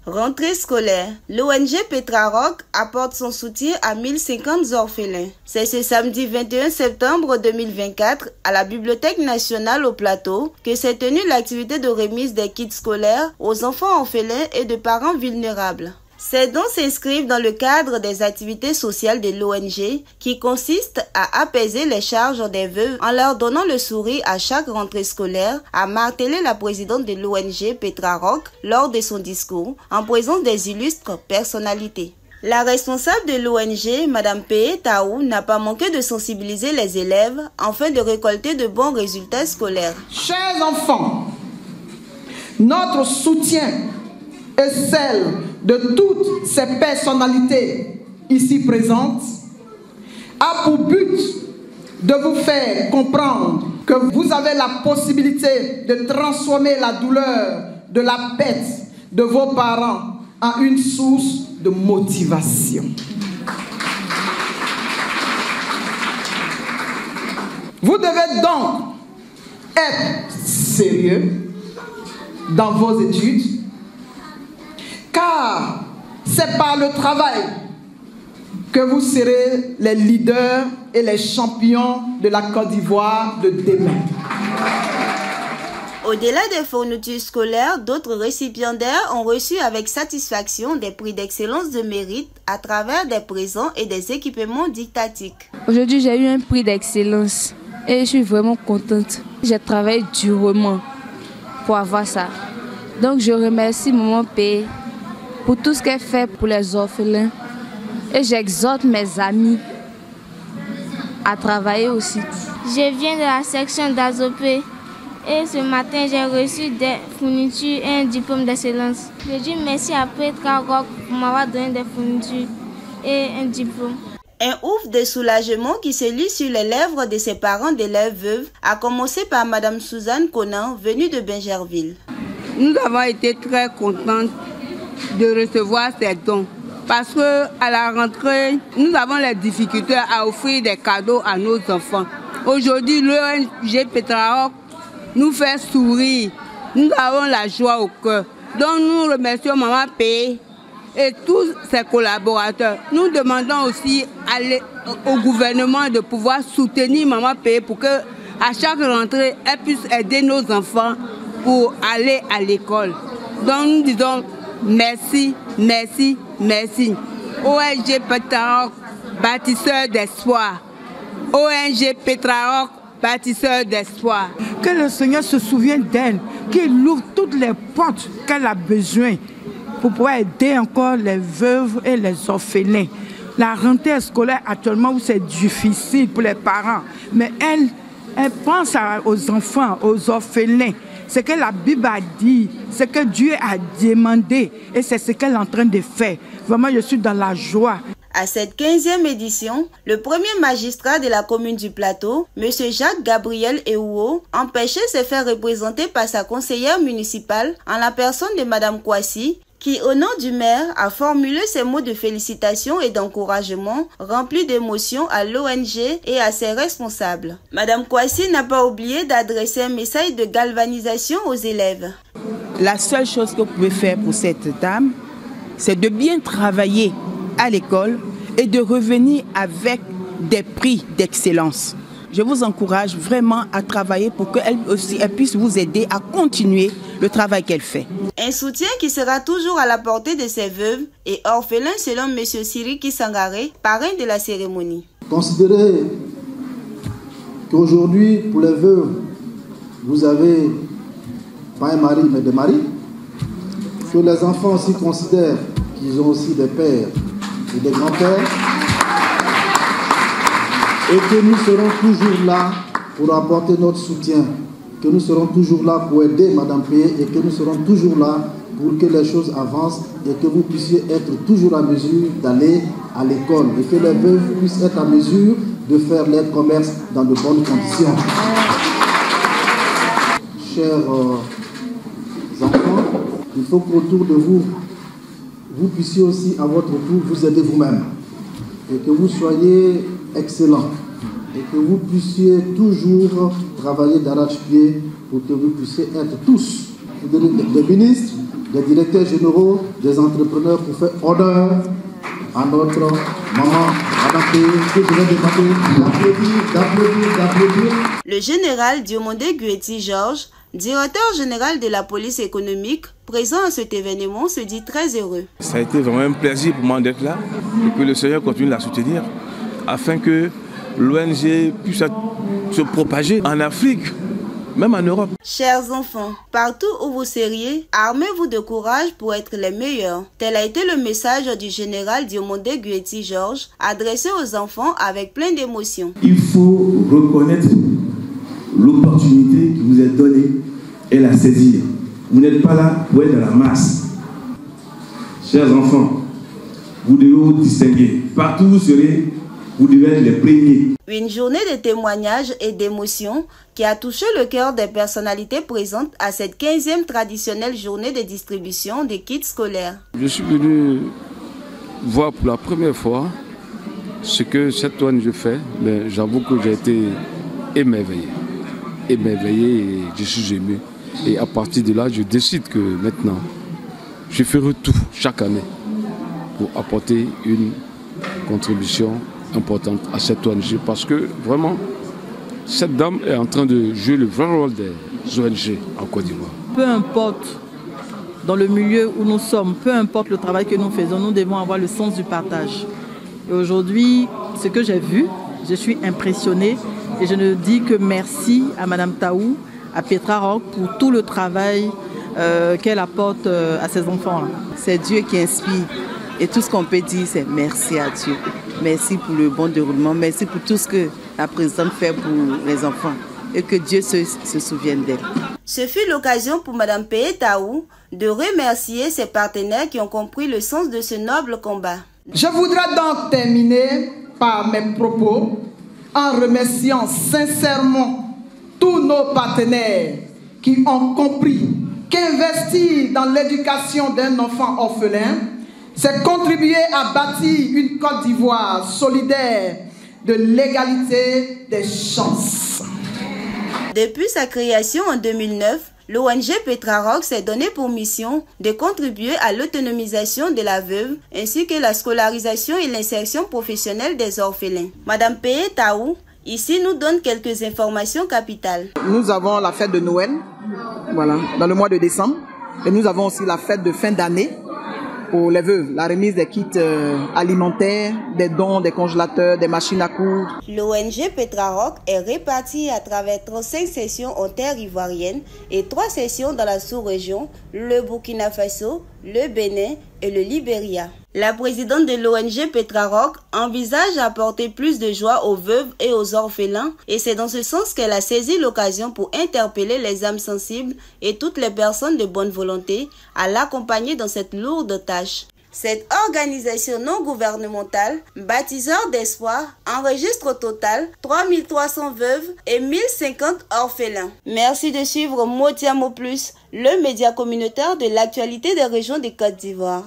Rentrée scolaire. L'ONG Petraroc apporte son soutien à 1050 orphelins. C'est ce samedi 21 septembre 2024 à la Bibliothèque nationale au Plateau que s'est tenue l'activité de remise des kits scolaires aux enfants orphelins et de parents vulnérables. Ces dons s'inscrivent dans le cadre des activités sociales de l'ONG qui consistent à apaiser les charges des veuves en leur donnant le sourire à chaque rentrée scolaire, a martelé la présidente de l'ONG Petraroc lors de son discours en présence des illustres personnalités. La responsable de l'ONG, Mme P. Taou, n'a pas manqué de sensibiliser les élèves afin de récolter de bons résultats scolaires. Chers enfants, notre soutien est celle de toutes ces personnalités ici présentes a pour but de vous faire comprendre que vous avez la possibilité de transformer la douleur de la perte de vos parents en une source de motivation. Vous devez donc être sérieux dans vos études, car c'est par le travail que vous serez les leaders et les champions de la Côte d'Ivoire de demain. Au-delà des fournitures scolaires, d'autres récipiendaires ont reçu avec satisfaction des prix d'excellence de mérite à travers des présents et des équipements didactiques. Aujourd'hui, j'ai eu un prix d'excellence et je suis vraiment contente. J'ai travaillé durement pour avoir ça. Donc je remercie Maman P pour tout ce qu'elle fait pour les orphelins. Et j'exhorte mes amis à travailler aussi. Je viens de la section d'Azopé et ce matin j'ai reçu des fournitures et un diplôme d'excellence. Je dis merci à Petraroc pour m'avoir donné des fournitures et un diplôme. Un ouf de soulagement qui se lit sur les lèvres de ses parents d'élèves veuves, a commencé par Mme Suzanne Conan, venue de Bingerville. Nous avons été très contentes de recevoir ces dons. Parce qu'à la rentrée, nous avons les difficultés à offrir des cadeaux à nos enfants. Aujourd'hui, l'ONG Petraroc nous fait sourire. Nous avons la joie au cœur. Donc nous remercions Maman P et tous ses collaborateurs. Nous demandons aussi au gouvernement de pouvoir soutenir Maman P pour qu'à chaque rentrée, elle puisse aider nos enfants pour aller à l'école. Donc nous disons merci, merci, merci. ONG Petraroc, bâtisseur d'espoir. ONG Petraroc, bâtisseur d'espoir. Que le Seigneur se souvienne d'elle, qu'il ouvre toutes les portes qu'elle a besoin pour pouvoir aider encore les veuves et les orphelins. La rentrée scolaire actuellement, c'est difficile pour les parents, mais elle pense aux enfants, aux orphelins. Ce que la Bible a dit, ce que Dieu a demandé, et c'est ce qu'elle est en train de faire. Vraiment, je suis dans la joie. À cette 15e édition, le premier magistrat de la commune du Plateau, M. Jacques Gabriel Eouo, empêchait se faire représenter par sa conseillère municipale en la personne de Mme Kouassi, qui, au nom du maire, a formulé ces mots de félicitations et d'encouragement remplis d'émotion à l'ONG et à ses responsables. Mme Kouassi n'a pas oublié d'adresser un message de galvanisation aux élèves. La seule chose que vous pouvez faire pour cette dame, c'est de bien travailler à l'école et de revenir avec des prix d'excellence. Je vous encourage vraiment à travailler pour qu'elle aussi puisse vous aider à continuer le travail qu'elle fait. Un soutien qui sera toujours à la portée de ces veuves et orphelins selon M. Siriki Sangaré, parrain de la cérémonie. Considérez qu'aujourd'hui, pour les veuves, vous avez pas un mari mais des maris, que les enfants aussi considèrent qu'ils ont aussi des pères et des grands-pères, et que nous serons toujours là pour apporter notre soutien, que nous serons toujours là pour aider Mme P et que nous serons toujours là pour que les choses avancent et que vous puissiez être toujours à mesure d'aller à l'école et que les veuves puissent être à mesure de faire leur commerce dans de bonnes conditions. Chers enfants, il faut qu'autour de vous, vous puissiez aussi à votre tour vous aider vous-même et que vous soyez excellents et que vous puissiez toujours travailler d'arrache-pied pour que vous puissiez être tous des ministres, des directeurs généraux, des entrepreneurs pour faire honneur à notre maman, Madame P, que je vais demander d'applaudir. Le général Diomondé Guetti Georges, directeur général de la police économique, présent à cet événement, se dit très heureux. Ça a été vraiment un plaisir pour moi d'être là et que le Seigneur continue de la soutenir afin que l'ONG puisse se propager en Afrique, même en Europe. Chers enfants, partout où vous seriez, armez-vous de courage pour être les meilleurs. Tel a été le message du général Diomondé Guetti Georges, adressé aux enfants avec plein d'émotion. Il faut reconnaître l'opportunité qui vous est donnée et la saisir. Vous n'êtes pas là pour être dans la masse. Chers enfants, vous devez vous distinguer. Partout où vous serez, vous devez être les premiers. Une journée de témoignages et d'émotions qui a touché le cœur des personnalités présentes à cette 15e traditionnelle journée de distribution des kits scolaires. Je suis venu voir pour la première fois ce que cette ONG fait, mais j'avoue que j'ai été émerveillé et je suis ému. Et à partir de là, je décide que maintenant, je ferai tout chaque année pour apporter une contribution importante à cette ONG parce que vraiment, cette dame est en train de jouer le vrai rôle des ONG en Côte d'Ivoire. Peu importe dans le milieu où nous sommes, peu importe le travail que nous faisons, nous devons avoir le sens du partage. Et aujourd'hui, ce que j'ai vu, je suis impressionnée et je ne dis que merci à Madame Taou, à Petra Rock pour tout le travail qu'elle apporte à ses enfants. C'est Dieu qui inspire et tout ce qu'on peut dire, c'est merci à Dieu. Merci pour le bon déroulement, merci pour tout ce que la présidente fait pour les enfants et que Dieu se souvienne d'elle. Ce fut l'occasion pour Madame P. Taou de remercier ses partenaires qui ont compris le sens de ce noble combat. Je voudrais donc terminer par mes propos en remerciant sincèrement tous nos partenaires qui ont compris qu'investir dans l'éducation d'un enfant orphelin, c'est contribuer à bâtir une Côte d'Ivoire solidaire de l'égalité des chances. Depuis sa création en 2009, l'ONG Petra Rock s'est donné pour mission de contribuer à l'autonomisation de la veuve ainsi que la scolarisation et l'insertion professionnelle des orphelins. Madame P. Taou ici nous donne quelques informations capitales. Nous avons la fête de Noël, voilà, dans le mois de décembre, et nous avons aussi la fête de fin d'année pour les veuves, la remise des kits alimentaires, des dons, des congélateurs, des machines à coudre. L'ONG Petra Rock est répartie à travers 35 sections en terre ivoirienne et 3 sections dans la sous-région, le Burkina Faso, le Bénin et le Libéria. La présidente de l'ONG Petra Rock envisage d'apporter plus de joie aux veuves et aux orphelins et c'est dans ce sens qu'elle a saisi l'occasion pour interpeller les âmes sensibles et toutes les personnes de bonne volonté à l'accompagner dans cette lourde tâche. Cette organisation non gouvernementale, baptiseur d'espoir, enregistre au total 3300 veuves et 1050 orphelins. Merci de suivre Motiamo Plus, le média communautaire de l'actualité des régions de Côte d'Ivoire.